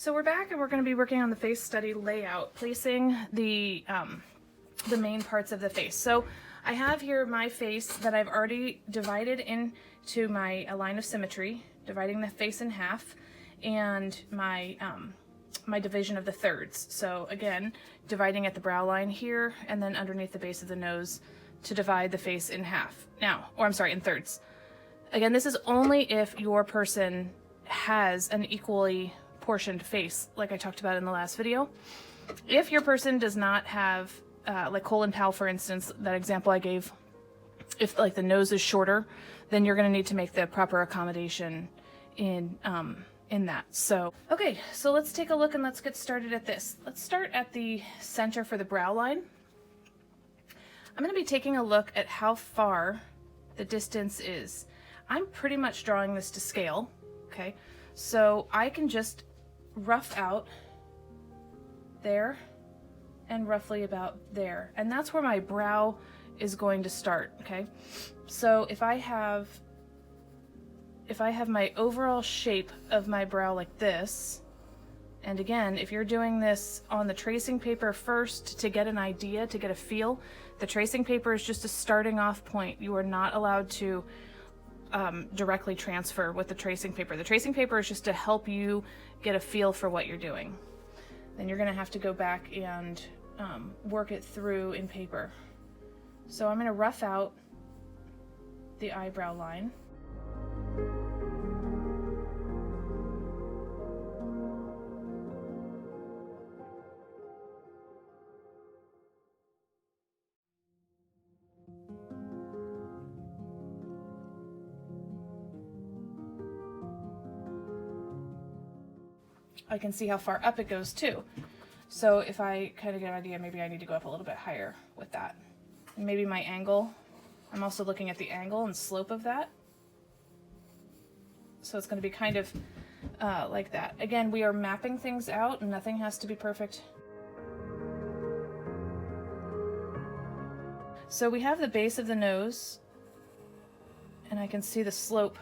So we're back and we're going to be working on the face study layout, placing the main parts of the face. So I have here my face that I've already divided into my line of symmetry, dividing the face in half, and my my division of the thirds. So again, dividing at the brow line here and then underneath the base of the nose to divide the face in half. Now, or I'm sorry, in thirds. Again, this is only if your person has an equally portioned face, like I talked about in the last video. If your person does not have, like Colin Powell, for instance, that example I gave, if like the nose is shorter, then you're going to need to make the proper accommodation in that. So, okay, so let's take a look and let's get started at this. Let's start at the center for the brow line. I'm going to be taking a look at how far the distance is. I'm pretty much drawing this to scale, okay? So I can just rough out there and roughly about there. And that's where my brow is going to start, okay? So if I have my overall shape of my brow like this, and again, if you're doing this on the tracing paper first to get an idea, to get a feel, the tracing paper is just a starting off point. You are not allowed to directly transfer with the tracing paper. The tracing paper is just to help you get a feel for what you're doing. Then you're gonna have to go back and work it through in paper. So I'm gonna rough out the eyebrow line. I can see how far up it goes too. So if I kind of get an idea, maybe I need to go up a little bit higher with that. And maybe my angle, I'm also looking at the angle and slope of that. So it's going to be kind of like that. Again, we are mapping things out and nothing has to be perfect. So we have the base of the nose and I can see the slope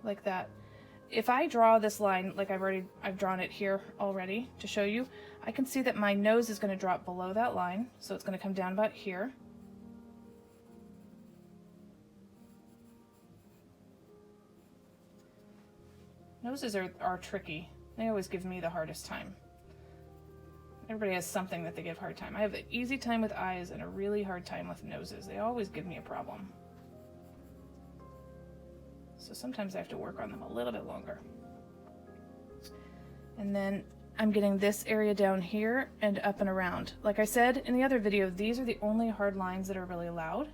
like that. If I draw this line, like I've drawn it here already to show you, I can see that my nose is going to drop below that line. So it's going to come down about here. Noses are tricky. They always give me the hardest time. Everybody has something that they give a hard time. I have an easy time with eyes and a really hard time with noses. They always give me a problem. So sometimes I have to work on them a little bit longer. And then I'm getting this area down here and up and around. Like I said in the other video, these are the only hard lines that are really allowed.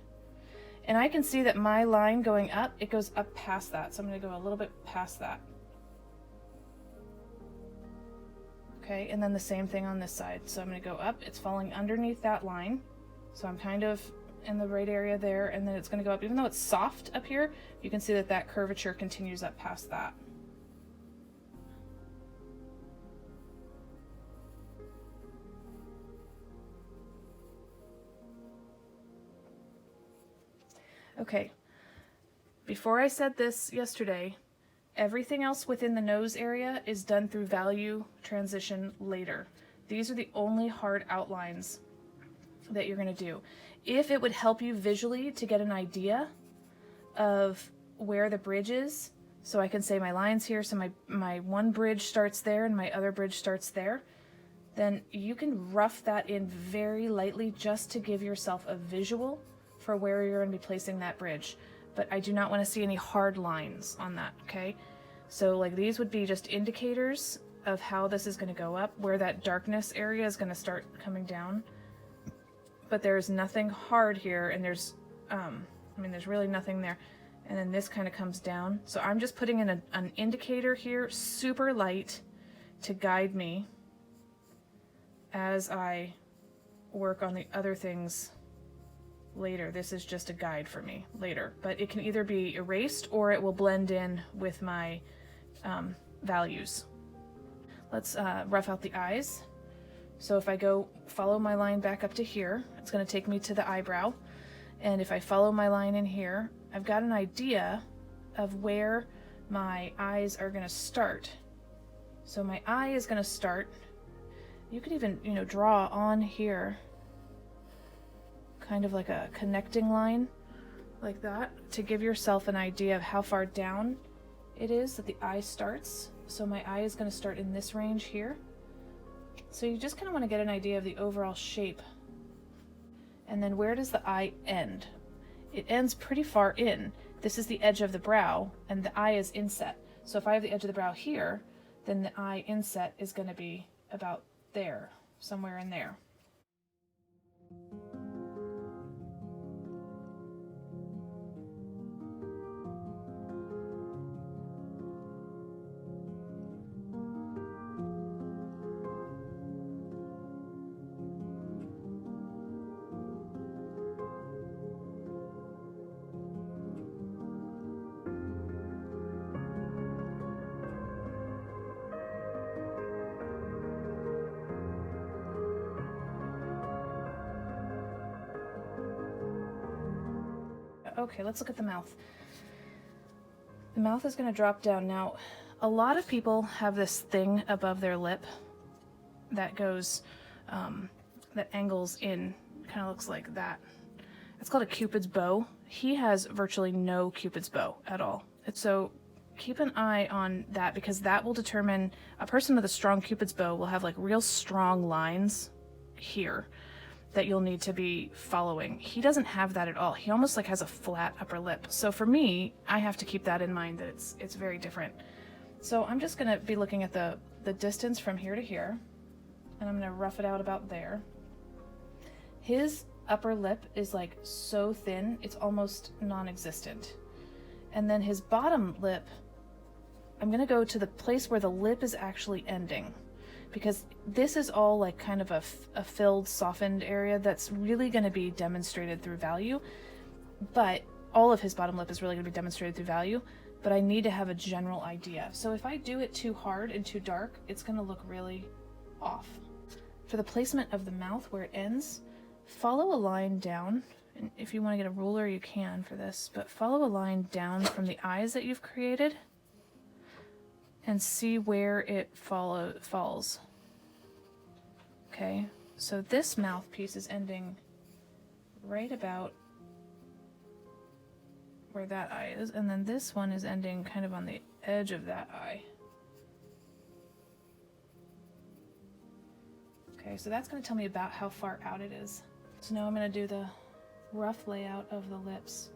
And I can see that my line going up, it goes up past that. So I'm going to go a little bit past that. Okay, and then the same thing on this side. So I'm going to go up, it's falling underneath that line. So I'm kind of in the right area there, and then it's going to go up. Even though it's soft up here, you can see that that curvature continues up past that. Okay, before I said this yesterday, everything else within the nose area is done through value transition later. These are the only hard outlines that you're going to do. If it would help you visually to get an idea of where the bridge is, so I can say my line's here, so my one bridge starts there and my other bridge starts there, then you can rough that in very lightly just to give yourself a visual for where you're going to be placing that bridge. But I do not want to see any hard lines on that, okay? So like these would be just indicators of how this is going to go up, where that darkness area is going to start coming down. But there's nothing hard here, and there's really nothing there. And then this kind of comes down. So I'm just putting in an indicator here, super light, to guide me as I work on the other things later. This is just a guide for me later, but it can either be erased or it will blend in with my values. Let's rough out the eyes. So if I go follow my line back up to here, it's going to take me to the eyebrow. And if I follow my line in here, I've got an idea of where my eyes are going to start. So my eye is going to start, you could even, you know, draw on here, kind of like a connecting line like that, to give yourself an idea of how far down it is that the eye starts. So my eye is going to start in this range here. So you just kind of want to get an idea of the overall shape. And then where does the eye end? It ends pretty far in. This is the edge of the brow, and the eye is inset. So if I have the edge of the brow here, then the eye inset is going to be about there, somewhere in there. Okay, let's look at the mouth. The mouth is going to drop down. Now, a lot of people have this thing above their lip that goes, that angles in, kind of looks like that. It's called a Cupid's bow. He has virtually no Cupid's bow at all. So keep an eye on that, because that will determine, a person with a strong Cupid's bow will have like real strong lines here that you'll need to be following. He doesn't have that at all. He almost like has a flat upper lip. So for me, I have to keep that in mind, that it's very different. So I'm just gonna be looking at the distance from here to here, and I'm gonna rough it out about there. His upper lip is like so thin, it's almost non-existent. And then his bottom lip, I'm gonna go to the place where the lip is actually ending, because this is all like kind of a filled, softened area that's really going to be demonstrated through value. But all of his bottom lip is really going to be demonstrated through value, but I need to have a general idea. So if I do it too hard and too dark, it's going to look really off. For the placement of the mouth where it ends, follow a line down. And if you want to get a ruler, you can for this, but follow a line down from the eyes that you've created and see where it falls. Okay, so this mouthpiece is ending right about where that eye is, and then this one is ending kind of on the edge of that eye. Okay, so that's going to tell me about how far out it is. So now I'm going to do the rough layout of the lips.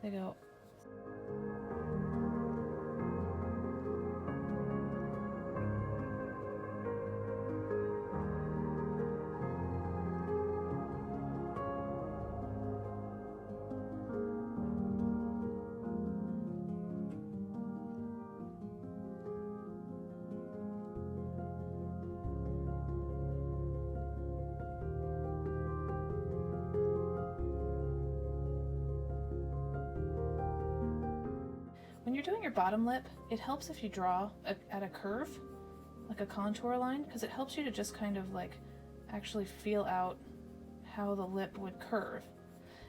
They go. When you're doing your bottom lip, it helps if you draw at a curve, like a contour line, because it helps you to just kind of like actually feel out how the lip would curve.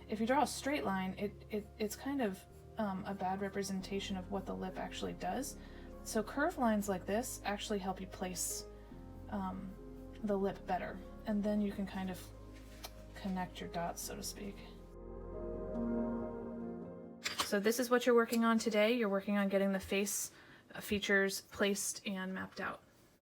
If you draw a straight line, it's kind of a bad representation of what the lip actually does. So curved lines like this actually help you place the lip better, and then you can kind of connect your dots, so to speak. So this is what you're working on today. You're working on getting the face features placed and mapped out.